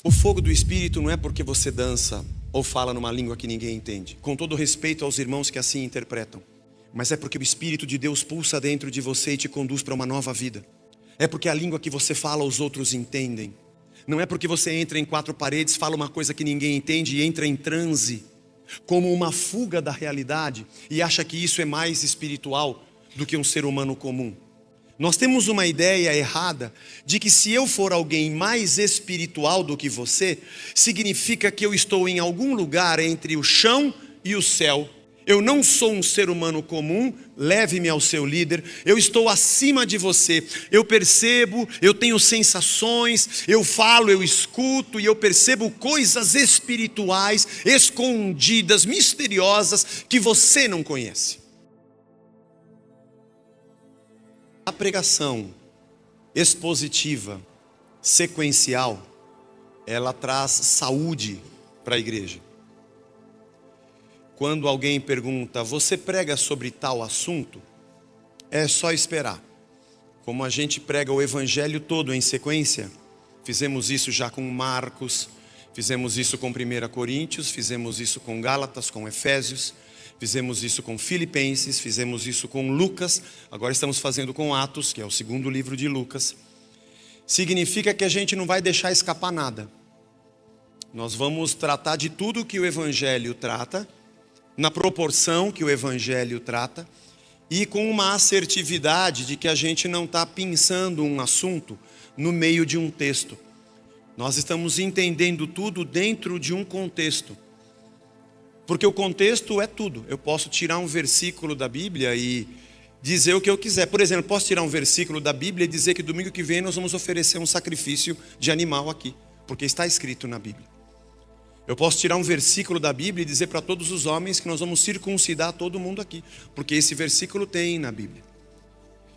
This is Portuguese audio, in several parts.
O fogo do Espírito não é porque você dança ou fala numa língua que ninguém entende, com todo respeito aos irmãos que assim interpretam, mas é porque o Espírito de Deus pulsa dentro de você e te conduz para uma nova vida. É porque a língua que você fala os outros entendem. Não é porque você entra em quatro paredes, fala uma coisa que ninguém entende e entra em transe, como uma fuga da realidade, e acha que isso é mais espiritual do que um ser humano comum. Nós temos uma ideia errada de que se eu for alguém mais espiritual do que você, significa que eu estou em algum lugar entre o chão e o céu. Eu não sou um ser humano comum, leve-me ao seu líder, eu estou acima de você. Eu percebo, eu tenho sensações, eu falo, eu escuto e eu percebo coisas espirituais, escondidas, misteriosas, que você não conhece. A pregação expositiva, sequencial, ela traz saúde para a igreja. Quando alguém pergunta, você prega sobre tal assunto? É só esperar. Como a gente prega o evangelho todo em sequência, fizemos isso já com Marcos, fizemos isso com 1 Coríntios, fizemos isso com Gálatas, com Efésios, fizemos isso com Filipenses, fizemos isso com Lucas, agora estamos fazendo com Atos, que é o segundo livro de Lucas. Significa que a gente não vai deixar escapar nada. Nós vamos tratar de tudo que o evangelho trata, na proporção que o evangelho trata, e com uma assertividade de que a gente não está pensando um assunto no meio de um texto. Nós estamos entendendo tudo dentro de um contexto. Porque o contexto é tudo. Eu posso tirar um versículo da Bíblia e dizer o que eu quiser. Por exemplo, posso tirar um versículo da Bíblia e dizer que domingo que vem nós vamos oferecer um sacrifício de animal aqui, porque está escrito na Bíblia. Eu posso tirar um versículo da Bíblia e dizer para todos os homens que nós vamos circuncidar todo mundo aqui, porque esse versículo tem na Bíblia.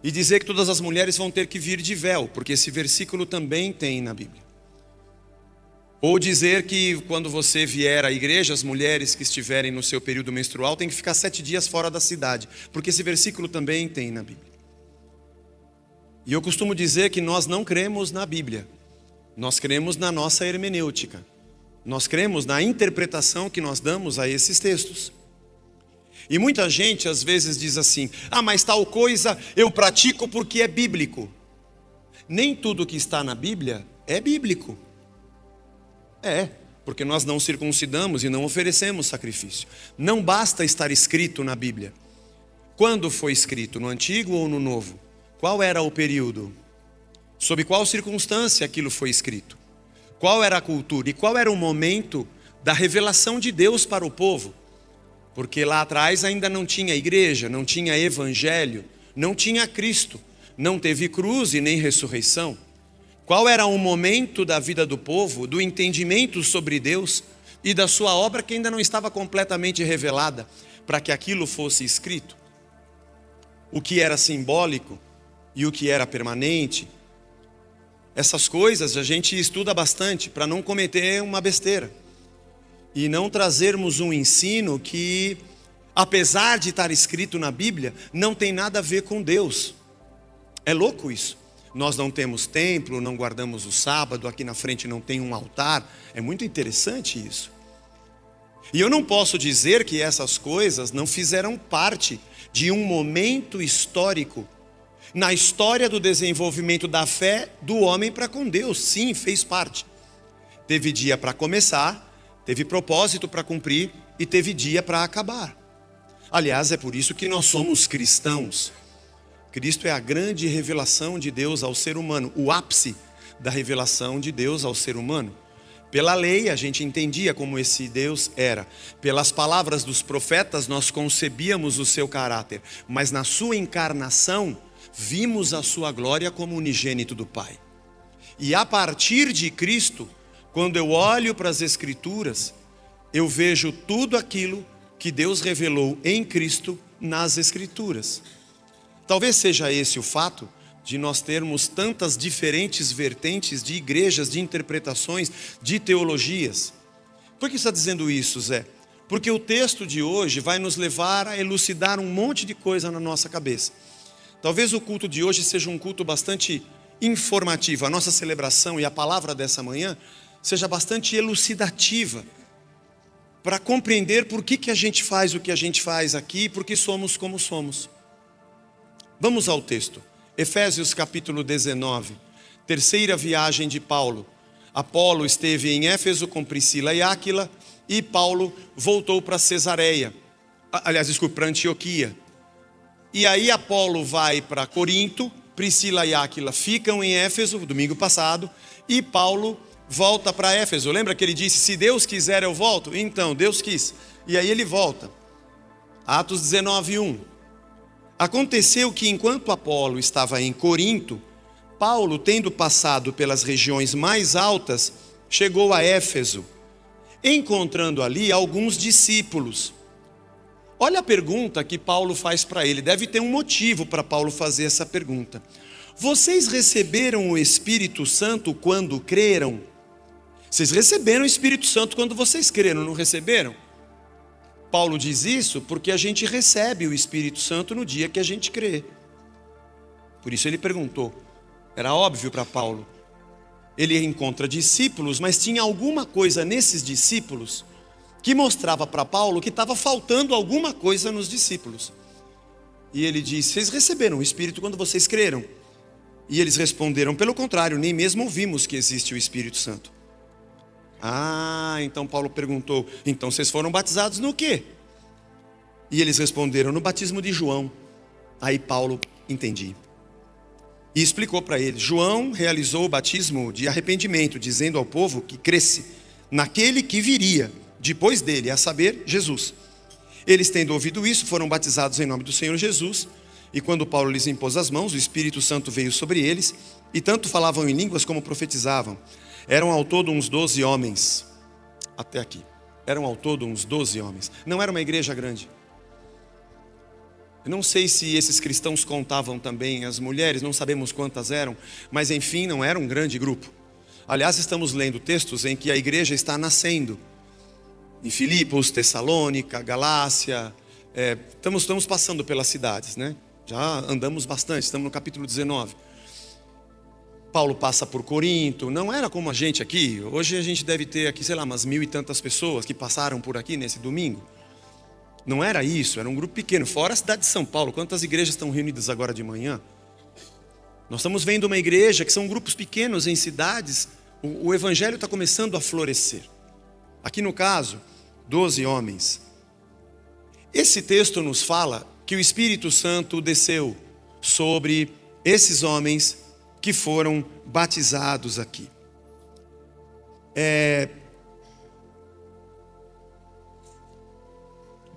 E dizer que todas as mulheres vão ter que vir de véu, porque esse versículo também tem na Bíblia. Ou dizer que quando você vier à igreja, as mulheres que estiverem no seu período menstrual têm que ficar 7 dias fora da cidade, porque esse versículo também tem na Bíblia. E eu costumo dizer que nós não cremos na Bíblia, nós cremos na nossa hermenêutica, nós cremos na interpretação que nós damos a esses textos. E muita gente às vezes diz assim, mas tal coisa eu pratico porque é bíblico. Nem tudo que está na Bíblia é bíblico. Porque nós não circuncidamos e não oferecemos sacrifício. Não basta estar escrito na Bíblia. Quando foi escrito? No Antigo ou no Novo? Qual era o período? Sob qual circunstância aquilo foi escrito? Qual era a cultura? E qual era o momento da revelação de Deus para o povo? Porque lá atrás ainda não tinha igreja, não tinha evangelho, não tinha Cristo, não teve cruz e nem ressurreição. Qual era o momento da vida do povo, do entendimento sobre Deus e da sua obra que ainda não estava completamente revelada para que aquilo fosse escrito? O que era simbólico e o que era permanente? Essas coisas a gente estuda bastante para não cometer uma besteira e não trazermos um ensino que, apesar de estar escrito na Bíblia, não tem nada a ver com Deus. É louco isso. Nós não temos templo, não guardamos o sábado, aqui na frente não tem um altar. É muito interessante isso. E eu não posso dizer que essas coisas não fizeram parte de um momento histórico, na história do desenvolvimento da fé do homem para com Deus. Sim, fez parte. Teve dia para começar, teve propósito para cumprir e teve dia para acabar. Aliás, é por isso que nós somos cristãos. Cristo é a grande revelação de Deus ao ser humano, o ápice da revelação de Deus ao ser humano. Pela lei a gente entendia como esse Deus era. Pelas palavras dos profetas nós concebíamos o seu caráter. Mas na sua encarnação vimos a sua glória como unigênito do Pai. E a partir de Cristo, quando eu olho para as Escrituras, eu vejo tudo aquilo que Deus revelou em Cristo nas Escrituras. Talvez seja esse o fato de nós termos tantas diferentes vertentes de igrejas, de interpretações, de teologias. Por que você está dizendo isso, Zé? Porque o texto de hoje vai nos levar a elucidar um monte de coisa na nossa cabeça. Talvez o culto de hoje seja um culto bastante informativo. A nossa celebração e a palavra dessa manhã seja bastante elucidativa, para compreender por que a gente faz o que a gente faz aqui, porque somos como somos. Vamos ao texto. Efésios capítulo 19, terceira viagem de Paulo. Apolo esteve em Éfeso com Priscila e Áquila, e Paulo voltou para Cesareia. Para Antioquia. E aí Apolo vai para Corinto, Priscila e Áquila ficam em Éfeso, domingo passado, e Paulo volta para Éfeso. Lembra que ele disse, se Deus quiser eu volto? Então, Deus quis. E aí ele volta. Atos 19:1. Aconteceu que enquanto Apolo estava em Corinto, Paulo, tendo passado pelas regiões mais altas, chegou a Éfeso, encontrando ali alguns discípulos. Olha a pergunta que Paulo faz para ele. Deve ter um motivo para Paulo fazer essa pergunta. Vocês receberam o Espírito Santo quando creram? Vocês receberam o Espírito Santo quando vocês creram, não receberam? Paulo diz isso porque a gente recebe o Espírito Santo no dia que a gente crê. Por isso ele perguntou. Era óbvio para Paulo. Ele encontra discípulos, mas tinha alguma coisa nesses discípulos que mostrava para Paulo que estava faltando alguma coisa nos discípulos. E ele diz, vocês receberam o Espírito quando vocês creram? E eles responderam, pelo contrário, nem mesmo ouvimos que existe o Espírito Santo. Então Paulo perguntou, então vocês foram batizados no quê? E eles responderam, no batismo de João. Aí Paulo, entendi. E explicou para eles, João realizou o batismo de arrependimento, dizendo ao povo que cresce naquele que viria depois dele, a saber, Jesus. Eles, tendo ouvido isso, foram batizados em nome do Senhor Jesus. E quando Paulo lhes impôs as mãos, o Espírito Santo veio sobre eles, e tanto falavam em línguas como profetizavam. Eram ao todo uns 12 homens. Até aqui. Eram ao todo uns 12 homens. Não era uma igreja grande. Eu não sei se esses cristãos contavam também as mulheres, não sabemos quantas eram, mas enfim, não era um grande grupo. Aliás, estamos lendo textos em que a igreja está nascendo. Em Filipos, Tessalônica, Galácia, estamos passando pelas cidades, né? Já andamos bastante, estamos no capítulo 19. Paulo passa por Corinto, não era como a gente aqui. Hoje a gente deve ter aqui, sei lá, umas 1000 e tantas pessoas que passaram por aqui nesse domingo. Não era isso, era um grupo pequeno, fora a cidade de São Paulo. Quantas igrejas estão reunidas agora de manhã? Nós estamos vendo uma igreja que são grupos pequenos em cidades. O evangelho está começando a florescer. Aqui no caso, 12 homens. Esse texto nos fala que o Espírito Santo desceu sobre esses homens que foram batizados aqui.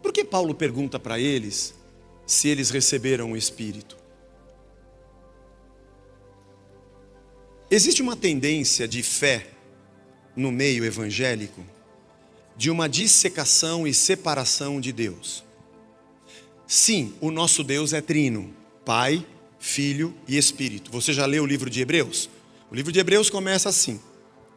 Por que Paulo pergunta para eles se eles receberam o Espírito? Existe uma tendência de fé no meio evangélico de uma dissecação e separação de Deus. Sim, o nosso Deus é trino, Pai, Filho e Espírito. Você já leu o livro de Hebreus? O livro de Hebreus começa assim: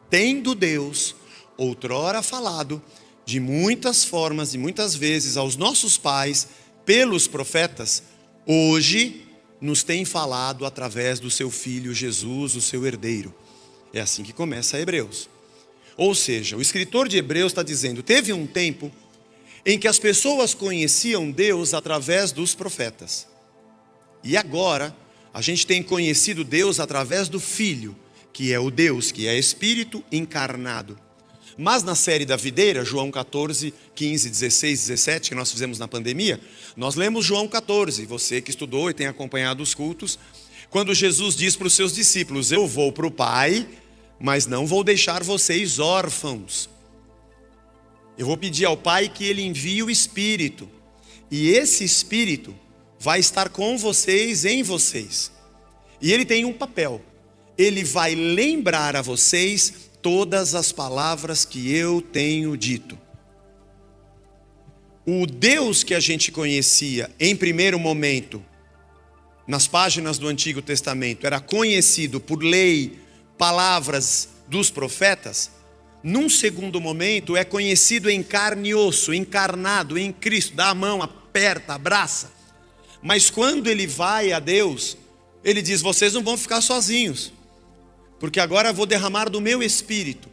tendo Deus outrora falado de muitas formas e muitas vezes aos nossos pais pelos profetas, hoje nos tem falado através do seu Filho Jesus, o seu herdeiro. É assim que começa Hebreus. Ou seja, o escritor de Hebreus está dizendo, teve um tempo em que as pessoas conheciam Deus através dos profetas. E agora, a gente tem conhecido Deus através do Filho, que é o Deus, que é Espírito encarnado. Mas na série da videira, João 14, 15, 16, 17, que nós fizemos na pandemia, nós lemos João 14, você que estudou e tem acompanhado os cultos, quando Jesus diz para os seus discípulos, eu vou para o Pai, mas não vou deixar vocês órfãos. Eu vou pedir ao Pai que Ele envie o Espírito, e esse Espírito vai estar com vocês, em vocês. E Ele tem um papel, Ele vai lembrar a vocês todas as palavras que eu tenho dito. O Deus que a gente conhecia em primeiro momento, nas páginas do Antigo Testamento, era conhecido por lei, palavras dos profetas, num segundo momento é conhecido em carne e osso, encarnado em Cristo, dá a mão, aperta, abraça. Mas quando ele vai a Deus, ele diz, vocês não vão ficar sozinhos, porque agora eu vou derramar do meu Espírito.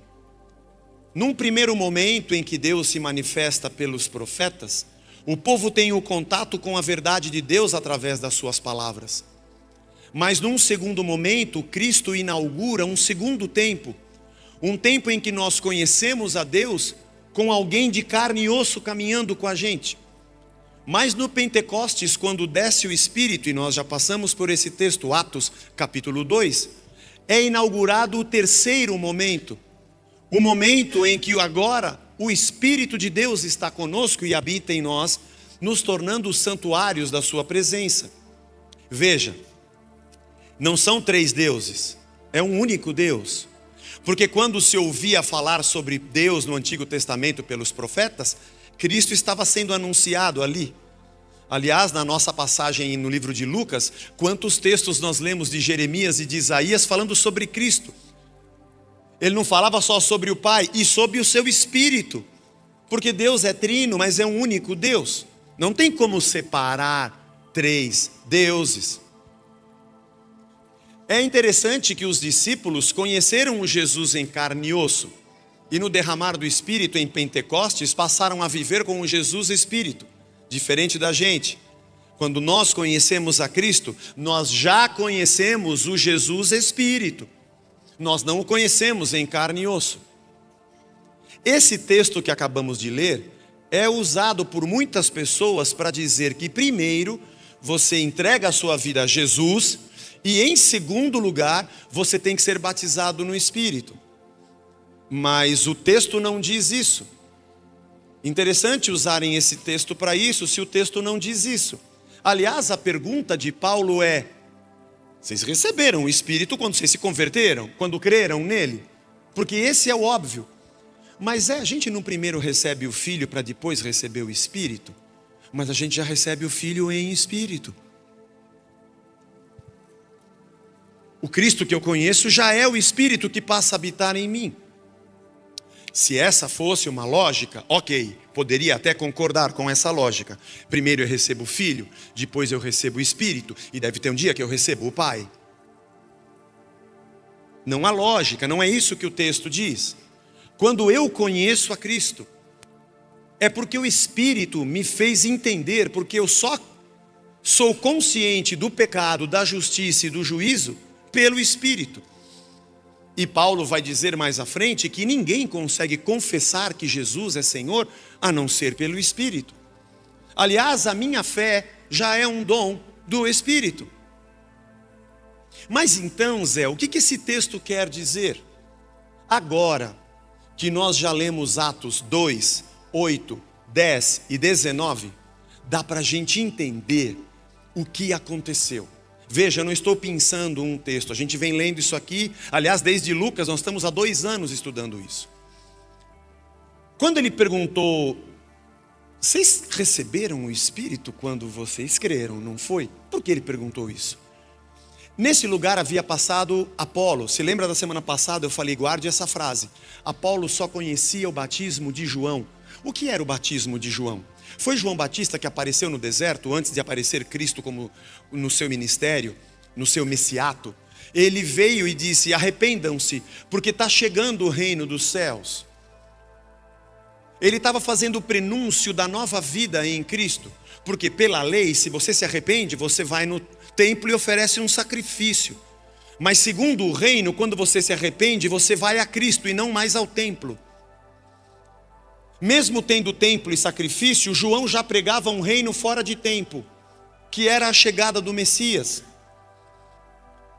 Num primeiro momento em que Deus se manifesta pelos profetas, o povo tem o contato com a verdade de Deus através das suas palavras. Mas num segundo momento, Cristo inaugura um segundo tempo, um tempo em que nós conhecemos a Deus com alguém de carne e osso caminhando com a gente. Mas no Pentecostes, quando desce o Espírito, e nós já passamos por esse texto, Atos capítulo 2, é inaugurado o terceiro momento, o momento em que agora o Espírito de Deus está conosco e habita em nós, nos tornando os santuários da sua presença. Veja, não são três deuses, é um único Deus. Porque quando se ouvia falar sobre Deus no Antigo Testamento pelos profetas, Cristo estava sendo anunciado ali. Aliás, na nossa passagem no livro de Lucas, quantos textos nós lemos de Jeremias e de Isaías falando sobre Cristo. Ele não falava só sobre o Pai, e sobre o seu Espírito. Porque Deus é trino, mas é um único Deus. Não tem como separar três deuses. É interessante que os discípulos conheceram o Jesus em carne e osso. E no derramar do Espírito em Pentecostes, passaram a viver com o Jesus Espírito. Diferente da gente. Quando nós conhecemos a Cristo, nós já conhecemos o Jesus Espírito. Nós não o conhecemos em carne e osso. Esse texto que acabamos de ler é usado por muitas pessoas para dizer que primeiro você entrega a sua vida a Jesus e em segundo lugar você tem que ser batizado no Espírito. Mas o texto não diz isso. Interessante usarem esse texto para isso, se o texto não diz isso. Aliás, a pergunta de Paulo é: vocês receberam o Espírito quando vocês se converteram? Quando creram nele? Porque esse é o óbvio. Mas a gente não primeiro recebe o Filho para depois receber o Espírito? Mas a gente já recebe o Filho em Espírito. O Cristo que eu conheço já é o Espírito que passa a habitar em mim. Se essa fosse uma lógica, ok, poderia até concordar com essa lógica. Primeiro eu recebo o Filho, depois eu recebo o Espírito, e deve ter um dia que eu recebo o Pai. Não há lógica, não é isso que o texto diz. Quando eu conheço a Cristo, é porque o Espírito me fez entender, porque eu só sou consciente do pecado, da justiça e do juízo pelo Espírito. E Paulo vai dizer mais à frente que ninguém consegue confessar que Jesus é Senhor a não ser pelo Espírito. Aliás, a minha fé já é um dom do Espírito. Mas então, Zé, o que esse texto quer dizer? Agora que nós já lemos Atos 2, 8, 10 e 19, dá para a gente entender o que aconteceu. Veja, eu não estou pensando um texto, a gente vem lendo isso aqui, aliás, desde Lucas, nós estamos há 2 anos estudando isso. Quando ele perguntou, vocês receberam o Espírito quando vocês creram, não foi? Por que ele perguntou isso? Nesse lugar havia passado Apolo. Se lembra da semana passada eu falei, guarde essa frase. Apolo só conhecia o batismo de João. O que era o batismo de João? Foi João Batista que apareceu no deserto antes de aparecer Cristo como no seu ministério, no seu messiato. Ele veio e disse, arrependam-se, porque está chegando o reino dos céus. Ele estava fazendo o prenúncio da nova vida em Cristo. Porque pela lei, se você se arrepende, você vai no templo e oferece um sacrifício. Mas segundo o reino, quando você se arrepende, você vai a Cristo e não mais ao templo. Mesmo tendo templo e sacrifício, João já pregava um reino fora de tempo, que era a chegada do Messias.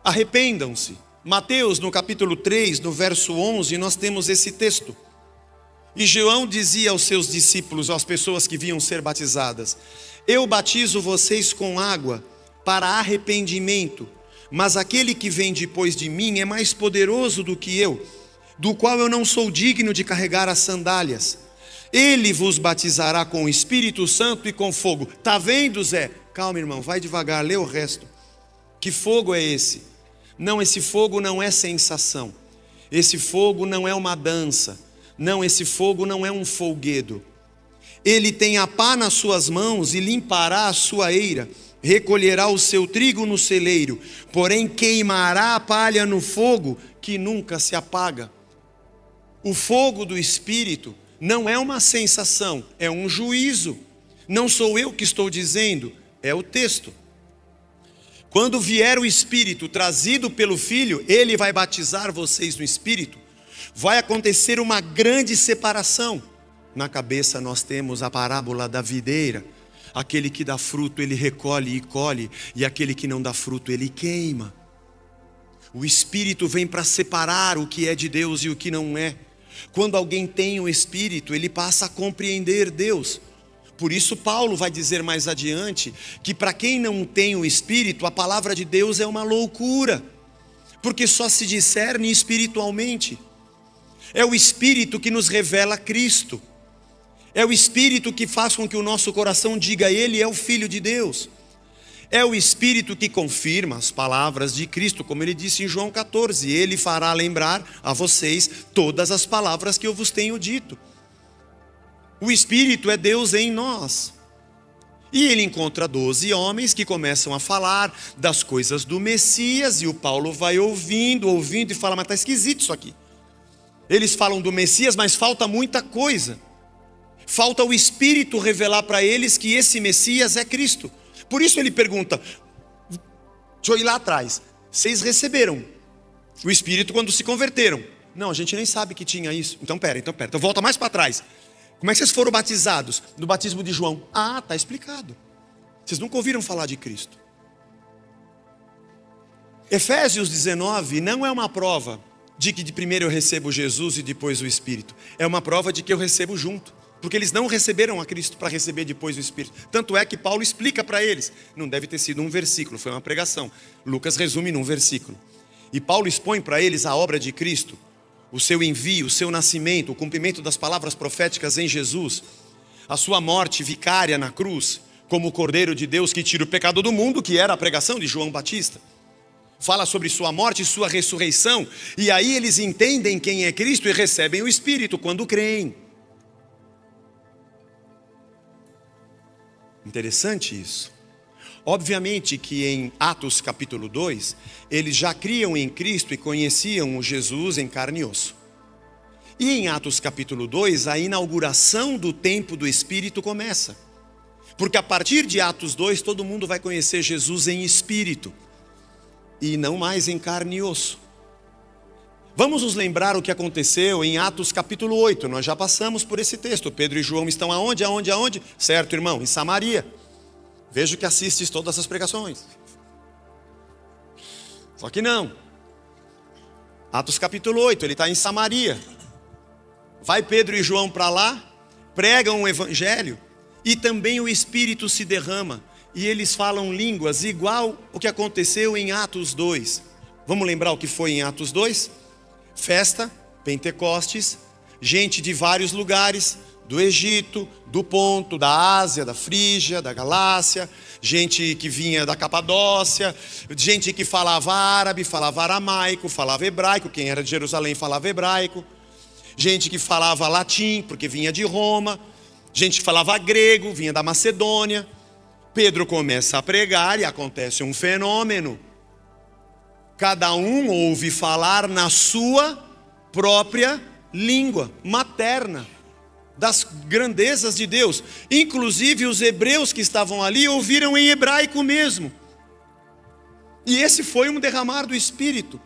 Arrependam-se. Mateus, no capítulo 3, no verso 11, nós temos esse texto. E João dizia aos seus discípulos, às pessoas que vinham ser batizadas, eu batizo vocês com água para arrependimento, mas aquele que vem depois de mim é mais poderoso do que eu, do qual eu não sou digno de carregar as sandálias. Ele vos batizará com o Espírito Santo e com fogo. Tá vendo, Zé? Calma, irmão, vai devagar, lê o resto. Que fogo é esse? Não, esse fogo não é sensação. Esse fogo não é uma dança. Não, esse fogo não é um folguedo. Ele tem a pá nas suas mãos e limpará a sua eira. Recolherá o seu trigo no celeiro, porém queimará a palha no fogo que nunca se apaga. O fogo do Espírito não é uma sensação, é um juízo. Não sou eu que estou dizendo, é o texto. Quando vier o Espírito trazido pelo Filho, Ele vai batizar vocês no Espírito. Vai acontecer uma grande separação. Na cabeça nós temos a parábola da videira. Aquele que dá fruto, ele recolhe e colhe. E aquele que não dá fruto, ele queima. O Espírito vem para separar o que é de Deus e o que não é. Quando alguém tem o Espírito, ele passa a compreender Deus. Por isso Paulo vai dizer mais adiante que para quem não tem o Espírito, a palavra de Deus é uma loucura, porque só se discerne espiritualmente. É o Espírito que nos revela Cristo. É o Espírito que faz com que o nosso coração diga: Ele é o Filho de Deus. É o Espírito que confirma as palavras de Cristo, como ele disse em João 14, Ele fará lembrar a vocês todas as palavras que eu vos tenho dito. O Espírito é Deus em nós. E ele encontra 12 homens que começam a falar das coisas do Messias, e o Paulo vai ouvindo e fala: mas está esquisito isso aqui. Eles falam do Messias, mas falta muita coisa. Falta o Espírito revelar para eles que esse Messias é Cristo. Por isso ele pergunta, deixa eu ir lá atrás, vocês receberam o Espírito quando se converteram? Não, a gente nem sabe que tinha isso. Então pera, então volta mais para trás. Como é que vocês foram batizados? No batismo de João. Ah, está explicado. Vocês nunca ouviram falar de Cristo. Efésios 19 não é uma prova de que de primeiro eu recebo Jesus e depois o Espírito. É uma prova de que eu recebo junto. Porque eles não receberam a Cristo para receber depois o Espírito. Tanto é que Paulo explica para eles. Não deve ter sido um versículo, foi uma pregação. Lucas resume num versículo. E Paulo expõe para eles a obra de Cristo, o seu envio, o seu nascimento, o cumprimento das palavras proféticas em Jesus, a sua morte vicária na cruz, como o Cordeiro de Deus que tira o pecado do mundo, que era a pregação de João Batista. Fala sobre sua morte e sua ressurreição, e aí eles entendem quem é Cristo e recebem o Espírito quando creem. Interessante isso. Obviamente que em Atos capítulo 2, eles já criam em Cristo e conheciam o Jesus em carne e osso. E em Atos capítulo 2, a inauguração do tempo do Espírito começa. Porque a partir de Atos 2, todo mundo vai conhecer Jesus em Espírito. E não mais em carne e osso. Vamos nos lembrar o que aconteceu em Atos capítulo 8. Nós já passamos por esse texto. Pedro e João estão aonde? Certo, irmão? Em Samaria. Vejo que assistes todas as pregações. Só que não. Atos capítulo 8, ele está em Samaria. Vai Pedro e João para lá, pregam o evangelho, e também o Espírito se derrama. E eles falam línguas, igual o que aconteceu em Atos 2. Vamos lembrar o que foi em Atos 2? Festa, Pentecostes, gente de vários lugares, do Egito, do Ponto, da Ásia, da Frígia, da Galácia, gente que vinha da Capadócia, gente que falava árabe, falava aramaico, falava hebraico, quem era de Jerusalém falava hebraico, gente que falava latim, porque vinha de Roma, gente que falava grego, vinha da Macedônia. Pedro começa a pregar e acontece um fenômeno. Cada um ouve falar na sua própria língua materna, das grandezas de Deus. Inclusive os hebreus que estavam ali ouviram em hebraico mesmo. E esse foi um derramar do Espírito.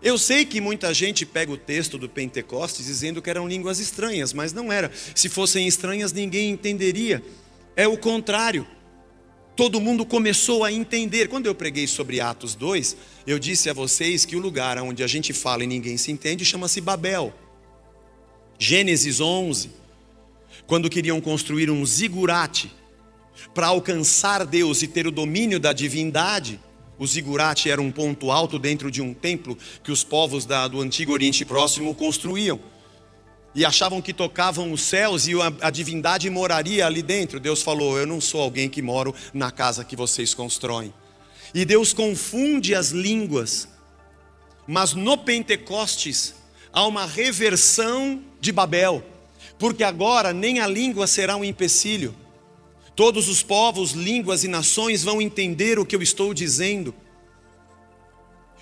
Eu sei que muita gente pega o texto do Pentecostes dizendo que eram línguas estranhas, mas não era. Se fossem estranhas, ninguém entenderia. É o contrário. Todo mundo começou a entender. Quando eu preguei sobre Atos 2, eu disse a vocês que o lugar onde a gente fala e ninguém se entende chama-se Babel. Gênesis 11, quando queriam construir um zigurate para alcançar Deus e ter o domínio da divindade, o zigurate era um ponto alto dentro de um templo que os povos do Antigo Oriente Próximo construíam. E achavam que tocavam os céus e a divindade moraria ali dentro. Deus falou: eu não sou alguém que moro na casa que vocês constroem. E Deus confunde as línguas. Mas no Pentecostes há uma reversão de Babel. Porque agora nem a língua será um empecilho. Todos os povos, línguas e nações vão entender o que eu estou dizendo.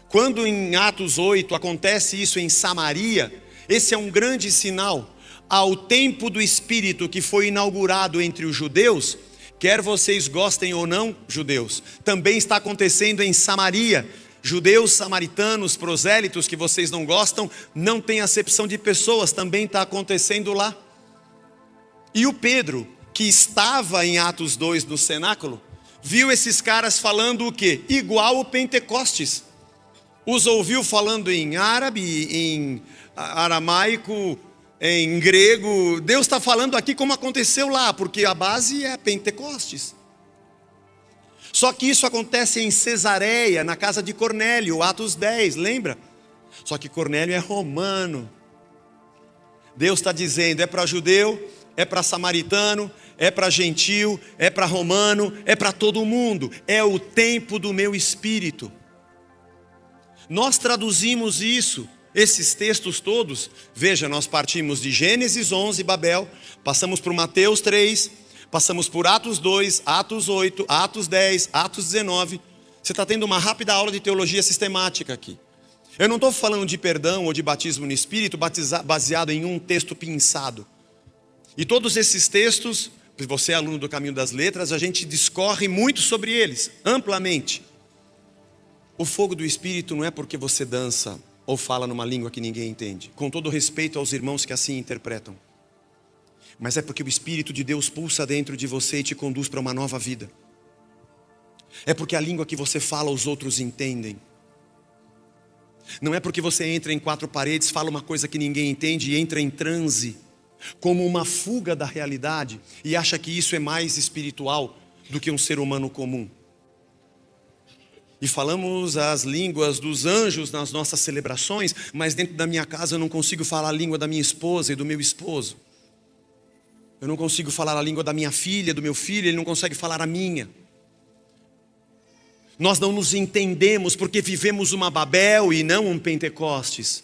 Quando em Atos 8 acontece isso em Samaria, Esse é um grande sinal ao tempo do Espírito que foi inaugurado entre os judeus, quer vocês gostem ou não, judeus, também está acontecendo em Samaria. Judeus, samaritanos, prosélitos que vocês não gostam, não tem acepção de pessoas, também está acontecendo lá. E o Pedro, que estava em Atos 2 no cenáculo, viu esses caras falando o quê? Igual o Pentecostes. Os ouviu falando em árabe, em aramaico, em grego. Deus está falando aqui como aconteceu lá, porque a base é Pentecostes. Só que isso acontece em Cesareia, na casa de Cornélio, Atos 10, lembra? Só que Cornélio é romano. Deus está dizendo, é para judeu, é para samaritano, é para gentil, é para romano, é para todo mundo. É o tempo do meu Espírito. Nós traduzimos isso, esses textos todos. Veja, nós partimos de Gênesis 11, Babel, passamos por Mateus 3, passamos por Atos 2, Atos 8, Atos 10, Atos 19. Você está tendo uma rápida aula de teologia sistemática aqui. Eu não estou falando de perdão ou de batismo no Espírito baseado em um texto pinçado. E todos esses textos, você é aluno do Caminho das Letras, a gente discorre muito sobre eles, amplamente. O fogo do Espírito não é porque você dança ou fala numa língua que ninguém entende, com todo respeito aos irmãos que assim interpretam. Mas é porque o Espírito de Deus pulsa dentro de você e te conduz para uma nova vida. É porque a língua que você fala os outros entendem. Não é porque você entra em quatro paredes, fala uma coisa que ninguém entende e entra em transe, como uma fuga da realidade, e acha que isso é mais espiritual do que um ser humano comum. E falamos as línguas dos anjos nas nossas celebrações, mas dentro da minha casa eu não consigo falar a língua da minha esposa e do meu esposo. Eu não consigo falar a língua da minha filha, do meu filho, ele não consegue falar a minha. Nós não nos entendemos porque vivemos uma Babel e não um Pentecostes.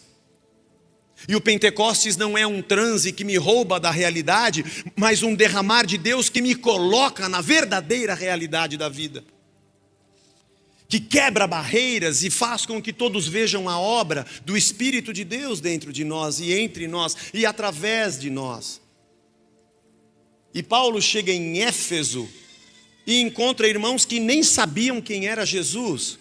E o Pentecostes não é um transe que me rouba da realidade, mas um derramar de Deus que me coloca na verdadeira realidade da vida. Que quebra barreiras e faz com que todos vejam a obra do Espírito de Deus dentro de nós e entre nós e através de nós. E Paulo chega em Éfeso e encontra irmãos que nem sabiam quem era Jesus.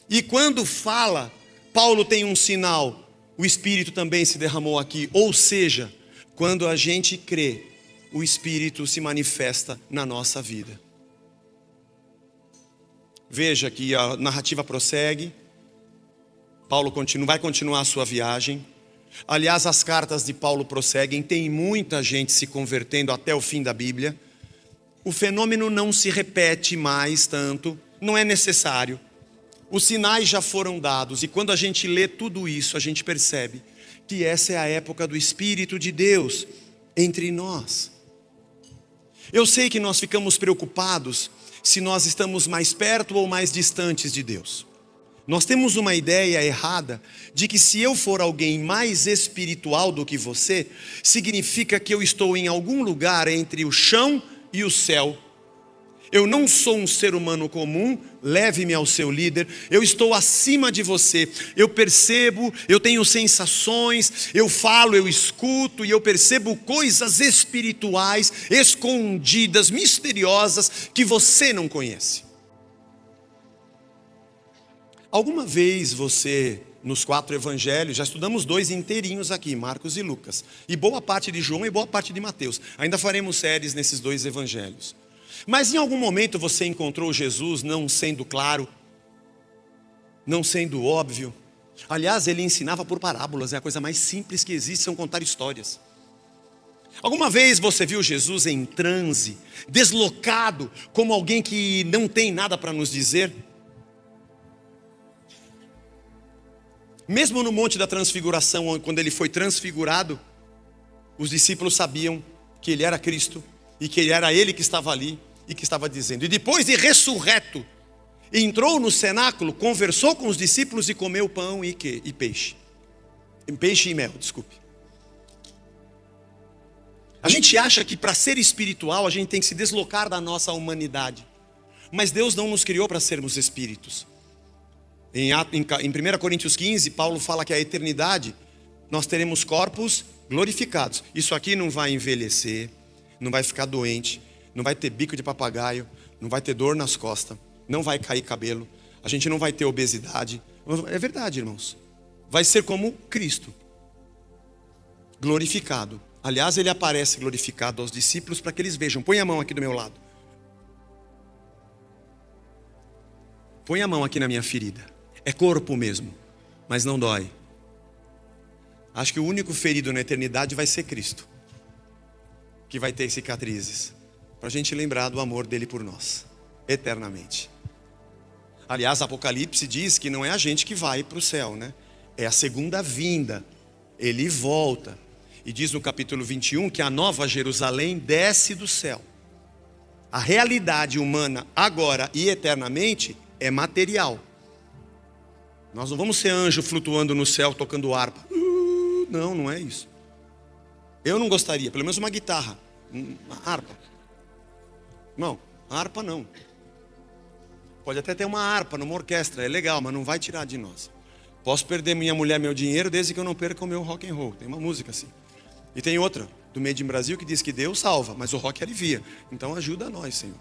E quando fala, Paulo tem um sinal, o Espírito também se derramou aqui. Ou seja, quando a gente crê, o Espírito se manifesta na nossa vida. Veja que a narrativa prossegue, Paulo vai continuar a sua viagem. Aliás, as cartas de Paulo prosseguem, tem muita gente se convertendo até o fim da Bíblia. O fenômeno não se repete mais tanto, não é necessário. Os sinais já foram dados, e quando a gente lê tudo isso, a gente percebe que essa é a época do Espírito de Deus entre nós. Eu sei que nós ficamos preocupados se nós estamos mais perto ou mais distantes de Deus. Nós temos uma ideia errada de que se eu for alguém mais espiritual do que você, significa que eu estou em algum lugar entre o chão e o céu. Eu não sou um ser humano comum, leve-me ao seu líder, eu estou acima de você, eu percebo, eu tenho sensações, eu falo, eu escuto e eu percebo coisas espirituais, escondidas, misteriosas, que você não conhece. Alguma vez você, nos 4 evangelhos, já estudamos 2 inteirinhos aqui, Marcos e Lucas, e boa parte de João e boa parte de Mateus, ainda faremos séries nesses 2 evangelhos. Mas em algum momento você encontrou Jesus não sendo claro, não sendo óbvio? Aliás, ele ensinava por parábolas, é a coisa mais simples que existe, são contar histórias. Alguma vez você viu Jesus em transe, deslocado, como alguém que não tem nada para nos dizer? Mesmo no Monte da Transfiguração, quando ele foi transfigurado, os discípulos sabiam que ele era Cristo e que era ele que estava ali e que estava dizendo. E depois de ressurreto, entrou no cenáculo, conversou com os discípulos e comeu pão e peixe. Peixe e mel, desculpe. A gente acha que para ser espiritual a gente tem que se deslocar da nossa humanidade. Mas Deus não nos criou para sermos espíritos. Em 1 Coríntios 15, Paulo fala que a eternidade nós teremos corpos glorificados. Isso aqui não vai envelhecer, não vai ficar doente, não vai ter bico de papagaio, não vai ter dor nas costas, não vai cair cabelo, a gente não vai ter obesidade. É verdade, irmãos. Vai ser como Cristo, glorificado. Aliás, ele aparece glorificado aos discípulos para que eles vejam. Põe a mão aqui do meu lado. Põe a mão aqui na minha ferida. É corpo mesmo, mas não dói. Acho que o único ferido na eternidade vai ser Cristo, que vai ter cicatrizes, para a gente lembrar do amor dele por nós, eternamente. Aliás, Apocalipse diz que não é a gente que vai para o céu, né? É a segunda vinda. Ele volta. E diz no capítulo 21 que a nova Jerusalém desce do céu. A realidade humana agora e eternamente é material. Nós não vamos ser anjo flutuando no céu tocando harpa. Não, não é isso. Eu não gostaria, pelo menos uma guitarra, uma harpa. Não, harpa não. Pode até ter uma harpa numa orquestra, é legal, mas não vai tirar de nós. Posso perder minha mulher, meu dinheiro, desde que eu não perca o meu rock and roll. Tem uma música assim. E tem outra, do Made in Brasil, que diz que Deus salva, mas o rock alivia. Então ajuda nós, Senhor.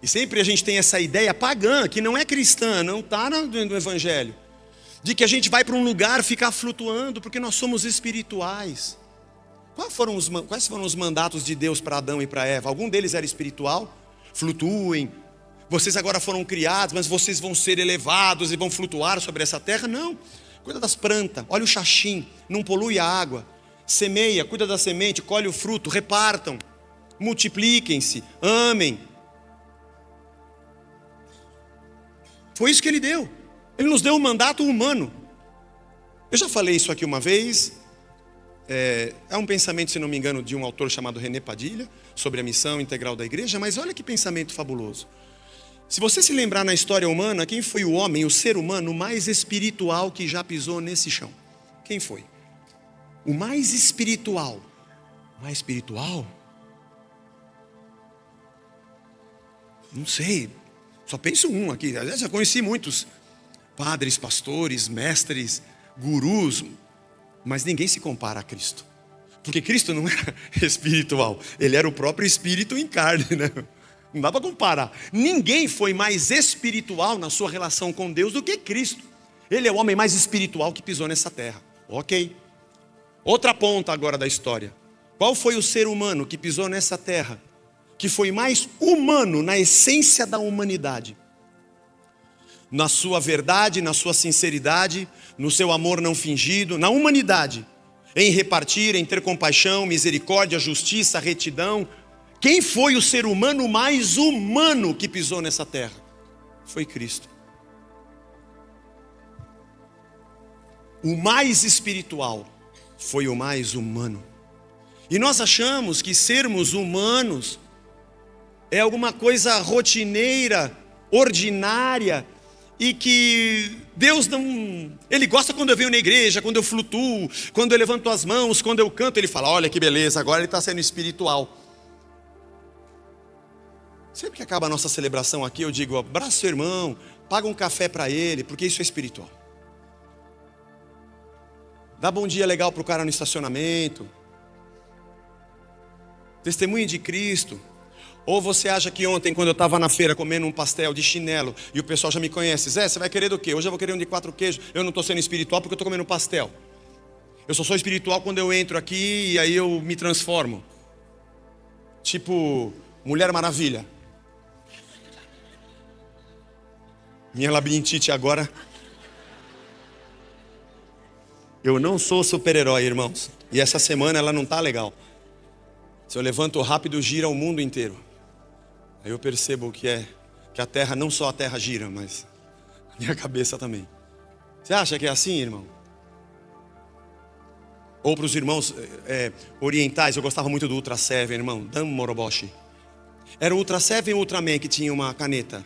E sempre a gente tem essa ideia pagã, que não é cristã, não está no Evangelho, de que a gente vai para um lugar ficar flutuando, porque nós somos espirituais. Quais foram os mandatos de Deus para Adão e para Eva? Algum deles era espiritual? Flutuem. Vocês agora foram criados, mas vocês vão ser elevados e vão flutuar sobre essa terra? Não. Cuida das plantas, olha o xaxim, não polui a água. Semeia, cuida da semente, colhe o fruto, repartam, multipliquem-se, amem. Foi isso que ele deu. Ele nos deu um mandato humano. Eu já falei isso aqui uma vez. É um pensamento, se não me engano, de um autor chamado René Padilha, sobre a missão integral da igreja, mas olha que pensamento fabuloso. Se você se lembrar na história humana, quem foi o homem, o ser humano mais espiritual que já pisou nesse chão? Quem foi? O mais espiritual. Mais espiritual? Não sei. Só penso um aqui. Aliás, já conheci muitos padres, pastores, mestres, gurus, mas ninguém se compara a Cristo. Porque Cristo não era espiritual. Ele era o próprio Espírito em carne, né? Não dá para comparar. Ninguém foi mais espiritual na sua relação com Deus do que Cristo. Ele é o homem mais espiritual que pisou nessa terra. Ok. Outra ponta agora da história. Qual foi o ser humano que pisou nessa terra, que foi mais humano na essência da humanidade? Na sua verdade, na sua sinceridade, no seu amor não fingido, na humanidade, em repartir, em ter compaixão, misericórdia, justiça, retidão. Quem foi o ser humano mais humano que pisou nessa terra? Foi Cristo. O mais espiritual foi o mais humano. E nós achamos que sermos humanos é alguma coisa rotineira, ordinária, e que Deus não... Ele gosta quando eu venho na igreja, quando eu flutuo, quando eu levanto as mãos, quando eu canto. Ele fala, olha que beleza, agora ele está sendo espiritual. Sempre que acaba a nossa celebração aqui, eu digo, abraça seu irmão, paga um café para ele, porque isso é espiritual. Dá bom dia legal para o cara no estacionamento. Testemunho de Cristo. Ou você acha que ontem, quando eu estava na feira comendo um pastel de chinelo, e o pessoal já me conhece, Zé, você vai querer do quê? Hoje eu vou querer um de 4 queijos. Eu não estou sendo espiritual porque eu estou comendo um pastel. Eu só sou espiritual quando eu entro aqui e aí eu me transformo. Tipo, Mulher Maravilha. Minha labirintite agora. Eu não sou super-herói, irmãos. E essa semana ela não está legal. Se eu levanto rápido, gira o mundo inteiro. Aí eu percebo que a terra, não só a terra gira, mas a minha cabeça também. Você acha que é assim, irmão? Ou para os irmãos orientais, eu gostava muito do Ultra Seven, irmão, Dan Moroboshi. Era o Ultra Seven ou Ultraman que tinha uma caneta?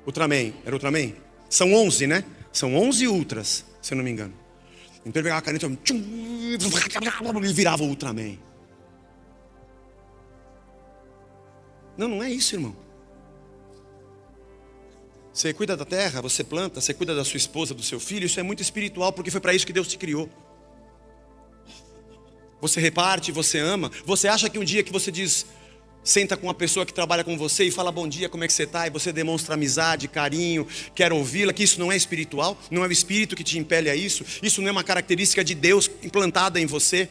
Ultraman, era Ultraman? São 11, né? São 11 Ultras, se eu não me engano. Então ele pegava a caneta e virava o Ultraman. Não é isso, irmão. Você cuida da terra, você planta, você cuida da sua esposa, do seu filho. Isso é muito espiritual, porque foi para isso que Deus te criou. Você reparte, você ama. Você acha que um dia que você senta com uma pessoa que trabalha com você e fala bom dia, como é que você está? E você demonstra amizade, carinho, quer ouvi-la, que isso não é espiritual? Não é o Espírito que te impele a isso? Isso não é uma característica de Deus implantada em você?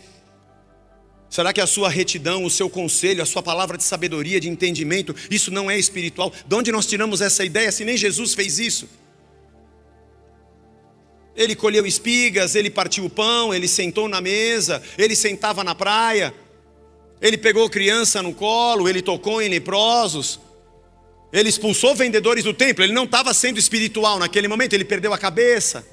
Será que a sua retidão, o seu conselho, a sua palavra de sabedoria, de entendimento, isso não é espiritual? De onde nós tiramos essa ideia se nem Jesus fez isso? Ele colheu espigas, ele partiu o pão, ele sentou na mesa, ele sentava na praia, ele pegou criança no colo, ele tocou em leprosos, ele expulsou vendedores do templo. Ele não estava sendo espiritual naquele momento, ele perdeu a cabeça.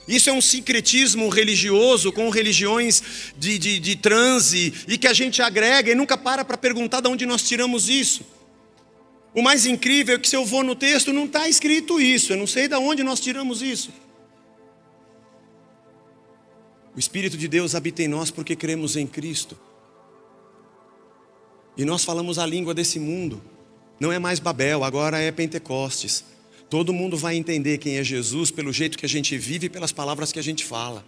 Isso é um sincretismo religioso com religiões de transe, e que a gente agrega e nunca para perguntar de onde nós tiramos isso. O mais incrível é que se eu vou no texto não está escrito isso, eu não sei de onde nós tiramos isso. O Espírito de Deus habita em nós porque cremos em Cristo. E nós falamos a língua desse mundo. Não é mais Babel, agora é Pentecostes. Todo mundo vai entender quem é Jesus pelo jeito que a gente vive e pelas palavras que a gente fala.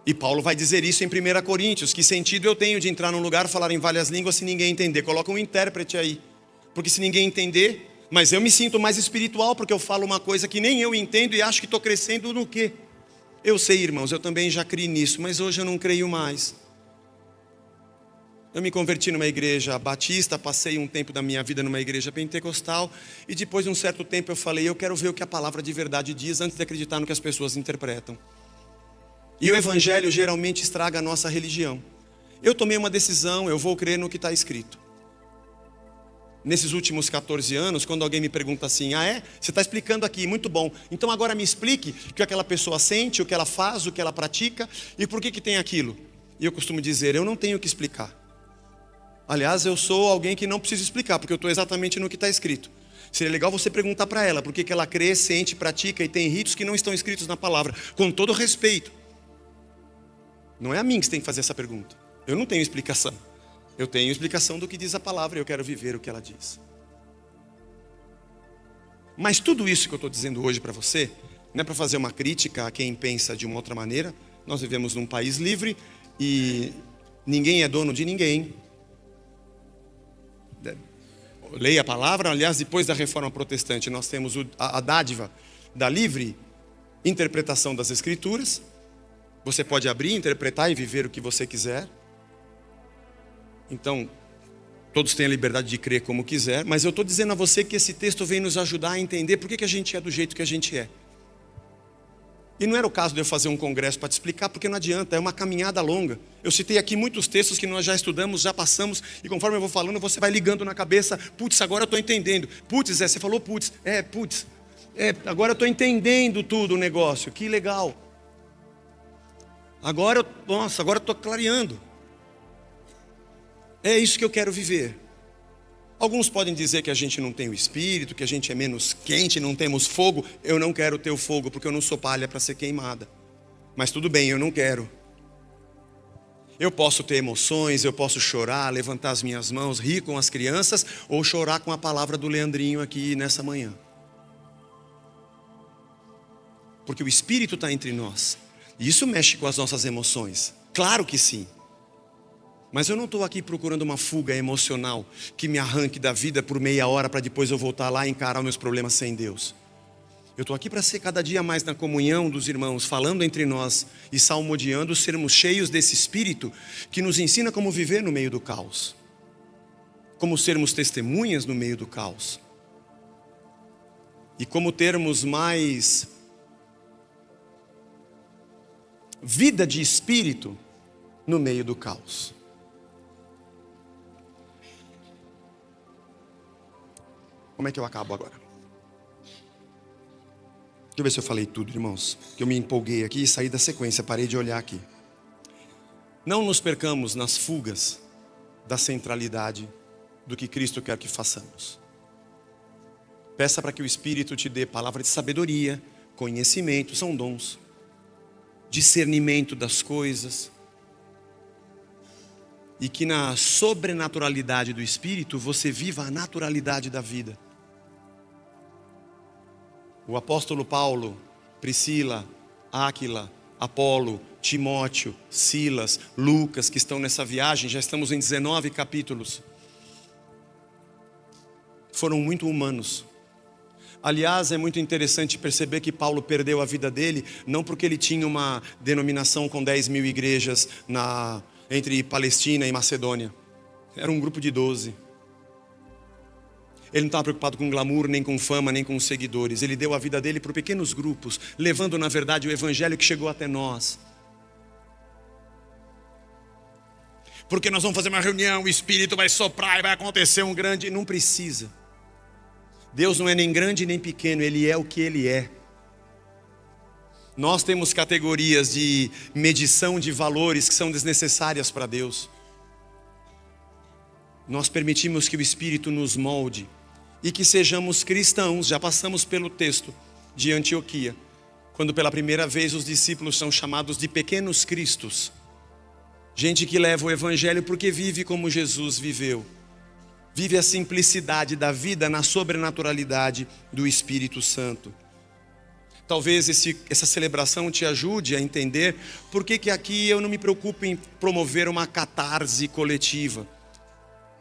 E Paulo vai dizer isso em 1 Coríntios. Que sentido eu tenho de entrar num lugar, falar em várias línguas se ninguém entender? Coloca um intérprete aí. Porque se ninguém entender, mas eu me sinto mais espiritual porque eu falo uma coisa que nem eu entendo e acho que estou crescendo no quê? Eu sei, irmãos, eu também já criei nisso, mas hoje eu não creio mais. Eu me converti numa igreja batista, passei um tempo da minha vida numa igreja pentecostal, e depois de um certo tempo eu falei, eu quero ver o que a palavra de verdade diz antes de acreditar no que as pessoas interpretam. E o evangelho geralmente estraga a nossa religião. Eu tomei uma decisão, eu vou crer no que está escrito. Nesses últimos 14 anos, quando alguém me pergunta assim, você está explicando aqui, muito bom, então agora me explique o que aquela pessoa sente, o que ela faz, o que ela pratica, e por que tem aquilo. E eu costumo dizer, eu não tenho o que explicar. Aliás, eu sou alguém que não precisa explicar, porque eu estou exatamente no que está escrito. Seria legal você perguntar para ela, por que ela crê, sente, pratica e tem ritos que não estão escritos na palavra, com todo respeito. Não é a mim que você tem que fazer essa pergunta. Eu não tenho explicação. Eu tenho explicação do que diz a palavra e eu quero viver o que ela diz. Mas tudo isso que eu estou dizendo hoje para você, não é para fazer uma crítica a quem pensa de uma outra maneira. Nós vivemos num país livre e ninguém é dono de ninguém. Leia a palavra. Aliás, depois da reforma protestante nós temos a dádiva da livre interpretação das escrituras. Você pode abrir, interpretar e viver o que você quiser. Então, todos têm a liberdade de crer como quiser. Mas eu estou dizendo a você que esse texto vem nos ajudar a entender por que a gente é do jeito que a gente é. E não era o caso de eu fazer um congresso para te explicar, porque não adianta, é uma caminhada longa. Eu citei aqui muitos textos que nós já estudamos, já passamos, e conforme eu vou falando, você vai ligando na cabeça, putz, agora eu estou entendendo. Putz, você falou putz, agora eu estou entendendo tudo o negócio, que legal. Agora eu estou clareando. É isso que eu quero viver. Alguns podem dizer que a gente não tem o Espírito, que a gente é menos quente, não temos fogo. Eu não quero ter o fogo, porque eu não sou palha para ser queimada. Mas tudo bem, eu não quero. Eu posso ter emoções, eu posso chorar, levantar as minhas mãos, rir com as crianças, ou chorar com a palavra do Leandrinho aqui nessa manhã. Porque o Espírito está entre nós. E isso mexe com as nossas emoções. Claro que sim. Mas eu não estou aqui procurando uma fuga emocional que me arranque da vida por meia hora para depois eu voltar lá e encarar os meus problemas sem Deus. Eu estou aqui para ser cada dia mais na comunhão dos irmãos, falando entre nós e salmodiando, sermos cheios desse Espírito que nos ensina como viver no meio do caos. Como sermos testemunhas no meio do caos. E como termos mais vida de Espírito no meio do caos. Como é que eu acabo agora? Deixa eu ver se eu falei tudo, irmãos. Que eu me empolguei aqui e saí da sequência, parei de olhar aqui. Não nos percamos nas fugas da centralidade do que Cristo quer que façamos. Peça para que o Espírito te dê palavra de sabedoria, conhecimento, são dons. Discernimento das coisas. E que na sobrenaturalidade do Espírito você viva a naturalidade da vida. O apóstolo Paulo, Priscila, Áquila, Apolo, Timóteo, Silas, Lucas, que estão nessa viagem, já estamos em 19 capítulos. Foram muito humanos. Aliás, é muito interessante perceber que Paulo perdeu a vida dele, não porque ele tinha uma denominação com 10.000 igrejas entre Palestina e Macedônia. Era um grupo de 12. Ele não estava preocupado com glamour, nem com fama, nem com seguidores. Ele deu a vida dele para pequenos grupos, levando na verdade o evangelho que chegou até nós. Porque nós vamos fazer uma reunião, o Espírito vai soprar e vai acontecer um grande... Não precisa. Deus não é nem grande nem pequeno, Ele é o que Ele é. Nós temos categorias de medição de valores que são desnecessárias para Deus. Nós permitimos que o Espírito nos molde e que sejamos cristãos. Já passamos pelo texto de Antioquia, quando pela primeira vez os discípulos são chamados de pequenos cristos. Gente que leva o evangelho porque vive como Jesus viveu. Vive a simplicidade da vida na sobrenaturalidade do Espírito Santo. Talvez essa celebração te ajude a entender por que aqui eu não me preocupo em promover uma catarse coletiva,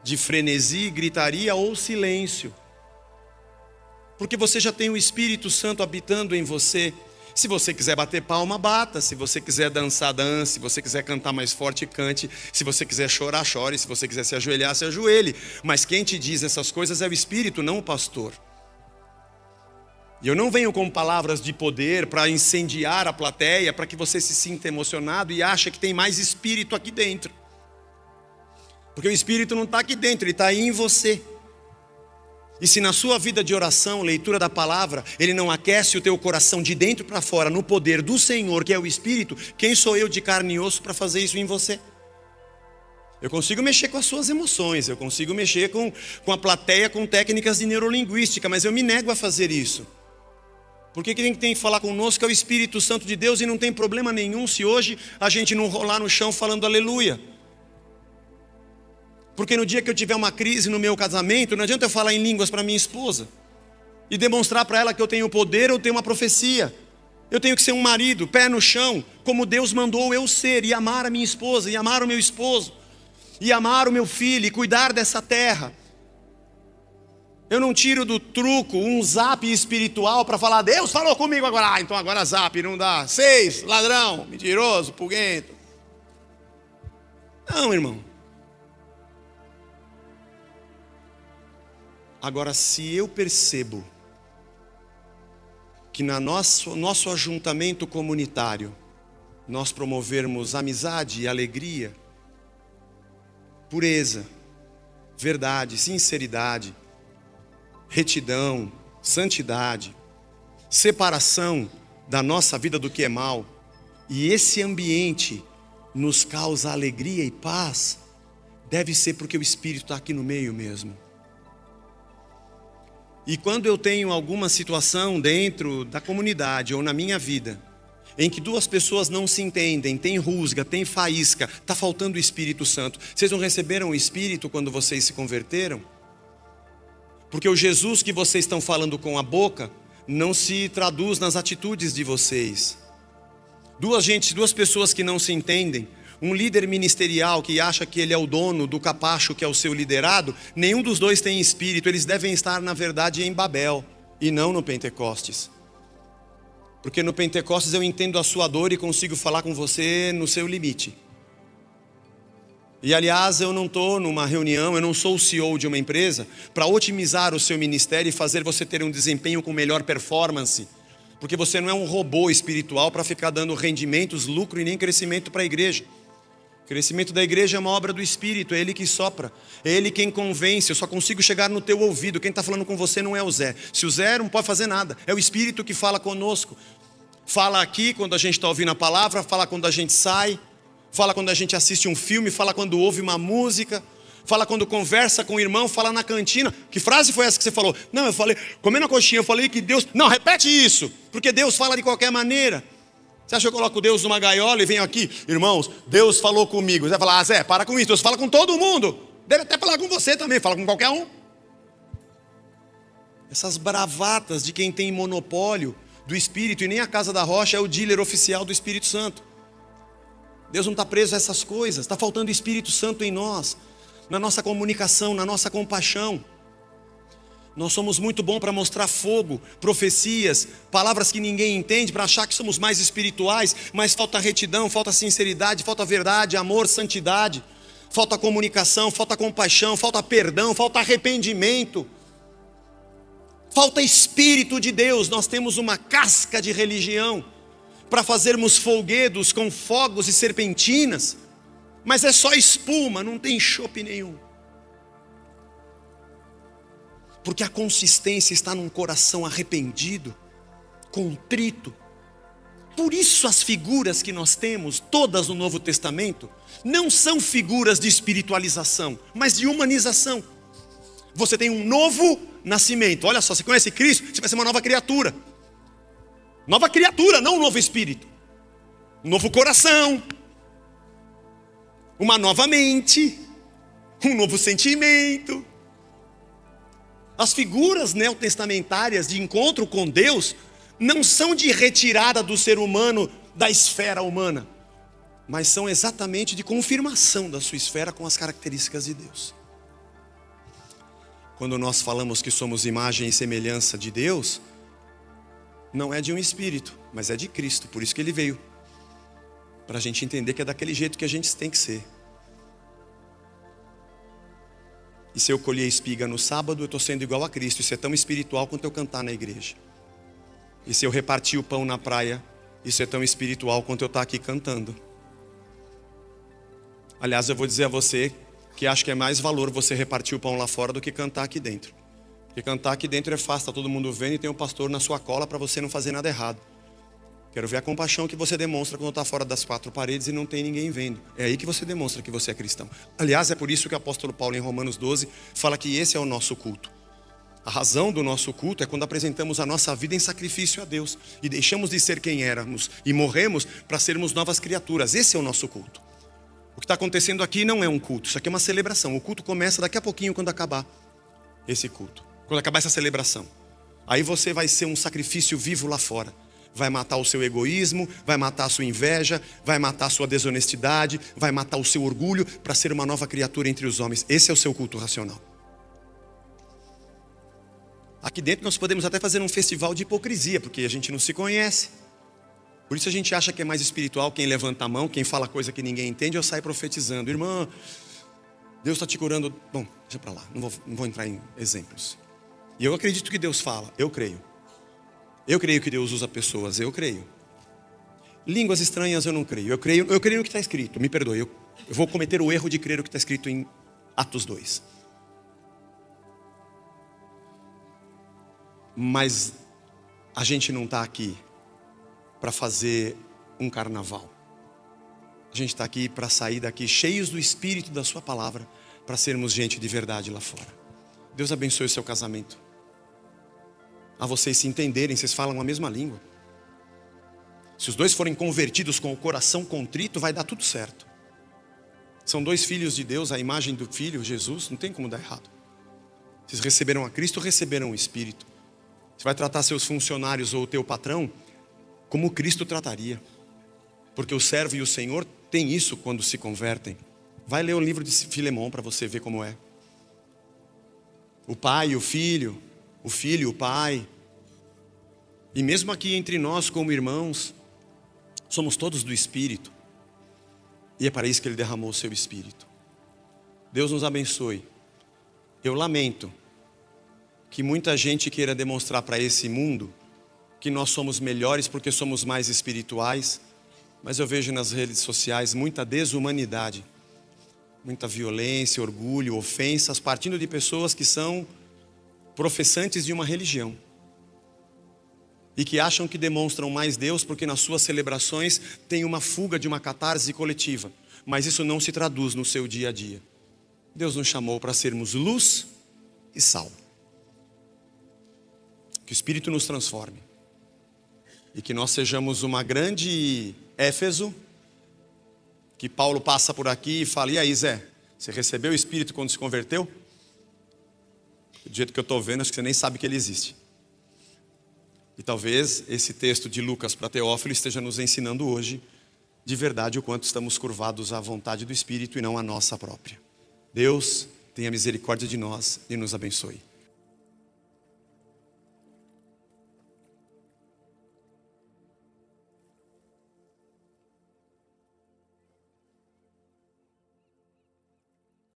de frenesi, gritaria ou silêncio. Porque você já tem o Espírito Santo habitando em você. Se você quiser bater palma, bata. Se você quiser dançar, dance. Se você quiser cantar mais forte, cante. Se você quiser chorar, chore. Se você quiser se ajoelhar, se ajoelhe. Mas quem te diz essas coisas é o Espírito, não o pastor. E eu não venho com palavras de poder para incendiar a plateia, para que você se sinta emocionado e ache que tem mais Espírito aqui dentro. Porque o Espírito não está aqui dentro, ele está aí em você. E se na sua vida de oração, leitura da palavra, ele não aquece o teu coração de dentro para fora, no poder do Senhor, que é o Espírito, quem sou eu de carne e osso para fazer isso em você? Eu consigo mexer com as suas emoções, eu consigo mexer com a plateia, com técnicas de neurolinguística, mas eu me nego a fazer isso. Porque quem tem que falar conosco é o Espírito Santo de Deus, e não tem problema nenhum se hoje a gente não rolar no chão falando aleluia. Porque no dia que eu tiver uma crise no meu casamento, não adianta eu falar em línguas para minha esposa e demonstrar para ela que eu tenho poder ou tenho uma profecia. Eu tenho que ser um marido, pé no chão, como Deus mandou eu ser, e amar a minha esposa, e amar o meu esposo, e amar o meu filho, e cuidar dessa terra. Eu não tiro do truco um zap espiritual para falar, Deus falou comigo agora. Então agora zap, não dá. 6, ladrão, mentiroso, pulguento. Não, irmão. Agora, se eu percebo que no nosso ajuntamento comunitário nós promovermos amizade e alegria, pureza, verdade, sinceridade, retidão, santidade, separação da nossa vida do que é mal, e esse ambiente nos causa alegria e paz, deve ser porque o Espírito está aqui no meio mesmo. E quando eu tenho alguma situação dentro da comunidade ou na minha vida, em que duas pessoas não se entendem, tem rusga, tem faísca, está faltando o Espírito Santo. Vocês não receberam o Espírito quando vocês se converteram? Porque o Jesus que vocês estão falando com a boca não se traduz nas atitudes de vocês. Duas pessoas que não se entendem, um líder ministerial que acha que ele é o dono do capacho que é o seu liderado, nenhum dos dois tem espírito. Eles devem estar na verdade em Babel e não no Pentecostes. Porque no Pentecostes eu entendo a sua dor e consigo falar com você no seu limite. E aliás, eu não estou numa reunião, eu não sou o CEO de uma empresa para otimizar o seu ministério e fazer você ter um desempenho com melhor performance. Porque você não é um robô espiritual para ficar dando rendimentos, lucro e nem crescimento para a igreja. O crescimento da igreja é uma obra do Espírito, é Ele que sopra, é Ele quem convence. Eu só consigo chegar no teu ouvido, quem está falando com você não é o Zé. Se o Zé não pode fazer nada, é o Espírito que fala conosco. Fala aqui quando a gente está ouvindo a palavra, fala quando a gente sai, fala quando a gente assiste um filme, fala quando ouve uma música, fala quando conversa com o irmão, fala na cantina. Que frase foi essa que você falou? Não, eu falei, comendo a coxinha, eu falei que Deus... Não, repete isso, porque Deus fala de qualquer maneira. Você acha que eu coloco Deus numa gaiola e venho aqui, irmãos, Deus falou comigo. Você vai falar, Zé, para com isso, Deus fala com todo mundo. Deve até falar com você também, fala com qualquer um. essas bravatas de quem tem monopólio do Espírito, e nem a Casa da Rocha é o dealer oficial do Espírito Santo. Deus não está preso a essas coisas. Está faltando o Espírito Santo em nós, na nossa comunicação, na nossa compaixão. Nós somos muito bons para mostrar fogo, profecias, palavras que ninguém entende, para achar que somos mais espirituais, mas falta retidão, falta sinceridade, falta verdade, amor, santidade, falta comunicação, falta compaixão, falta perdão, falta arrependimento, falta Espírito de Deus. Nós temos uma casca de religião para fazermos folguedos com fogos e serpentinas, mas é só espuma, não tem chope nenhum. Porque a consistência está num coração arrependido, contrito. Por isso as figuras que nós temos, todas no Novo Testamento, não são figuras de espiritualização, mas de humanização. Você tem um novo nascimento. Olha só, você conhece Cristo, você vai ser uma nova criatura. Nova criatura, não um novo espírito. Um novo coração. Uma nova mente. Um novo sentimento. As figuras neotestamentárias de encontro com Deus não são de retirada do ser humano da esfera humana, mas são exatamente de confirmação da sua esfera com as características de Deus. Quando nós falamos que somos imagem e semelhança de Deus, não é de um espírito, mas é de Cristo. Por isso que Ele veio, para a gente entender que é daquele jeito que a gente tem que ser. E se eu colher espiga no sábado, eu estou sendo igual a Cristo. Isso é tão espiritual quanto eu cantar na igreja. E se eu repartir o pão na praia, isso é tão espiritual quanto eu estar aqui cantando. Aliás, eu vou dizer a você que acho que é mais valor você repartir o pão lá fora do que cantar aqui dentro. Porque cantar aqui dentro é fácil, está todo mundo vendo e tem um pastor na sua cola para você não fazer nada errado. Quero ver a compaixão que você demonstra quando está fora das quatro paredes e não tem ninguém vendo. É aí que você demonstra que você é cristão. Aliás, é por isso que o apóstolo Paulo em Romanos 12 fala que esse é o nosso culto. A razão do nosso culto é quando apresentamos a nossa vida em sacrifício a Deus e deixamos de ser quem éramos e morremos para sermos novas criaturas. Esse é o nosso culto. O que está acontecendo aqui não é um culto, isso aqui é uma celebração. O culto começa daqui a pouquinho quando acabar esse culto, quando acabar essa celebração. Aí você vai ser um sacrifício vivo lá fora. Vai matar o seu egoísmo, vai matar a sua inveja, vai matar a sua desonestidade, vai matar o seu orgulho para ser uma nova criatura entre os homens. Esse é o seu culto racional. Aqui dentro nós podemos até fazer um festival de hipocrisia, porque a gente não se conhece. Por isso a gente acha que é mais espiritual quem levanta a mão, quem fala coisa que ninguém entende ou sai profetizando. Irmã, Deus está te curando. Bom, deixa para lá, não vou entrar em exemplos. E eu acredito que Deus fala, eu creio. Eu creio que Deus usa pessoas, eu creio. Línguas estranhas eu não creio. Eu creio no que está escrito, me perdoe. Eu vou cometer o erro de crer o que está escrito em Atos 2. Mas a gente não está aqui para fazer um carnaval. A gente está aqui para sair daqui cheios do Espírito da sua palavra, para sermos gente de verdade lá fora. Deus abençoe o seu casamento. A vocês se entenderem, vocês falam a mesma língua. Se os dois forem convertidos com o coração contrito, vai dar tudo certo. São dois filhos de Deus, a imagem do Filho, Jesus, não tem como dar errado. Vocês receberam a Cristo, receberam o Espírito. Você vai tratar seus funcionários ou o teu patrão como Cristo trataria. Porque o servo e o Senhor têm isso quando se convertem. Vai ler o livro de Filemão para você ver como é. O pai e o filho e o pai. E mesmo aqui entre nós como irmãos, somos todos do Espírito. E é para isso que Ele derramou o seu Espírito. Deus nos abençoe. Eu lamento que muita gente queira demonstrar para esse mundo que nós somos melhores porque somos mais espirituais, mas eu vejo nas redes sociais muita desumanidade, muita violência, orgulho, ofensas, partindo de pessoas que são professantes de uma religião e que acham que demonstram mais Deus porque nas suas celebrações tem uma fuga de uma catarse coletiva, mas isso não se traduz no seu dia a dia. Deus nos chamou para sermos luz e sal. Que o Espírito nos transforme e que nós sejamos uma grande Éfeso, que Paulo passa por aqui e fala: e aí Zé, você recebeu o Espírito quando se converteu? Do jeito que eu estou vendo, acho que você nem sabe que ele existe. E talvez esse texto de Lucas para Teófilo esteja nos ensinando hoje, de verdade, o quanto estamos curvados à vontade do Espírito e não à nossa própria. Deus tenha misericórdia de nós e nos abençoe.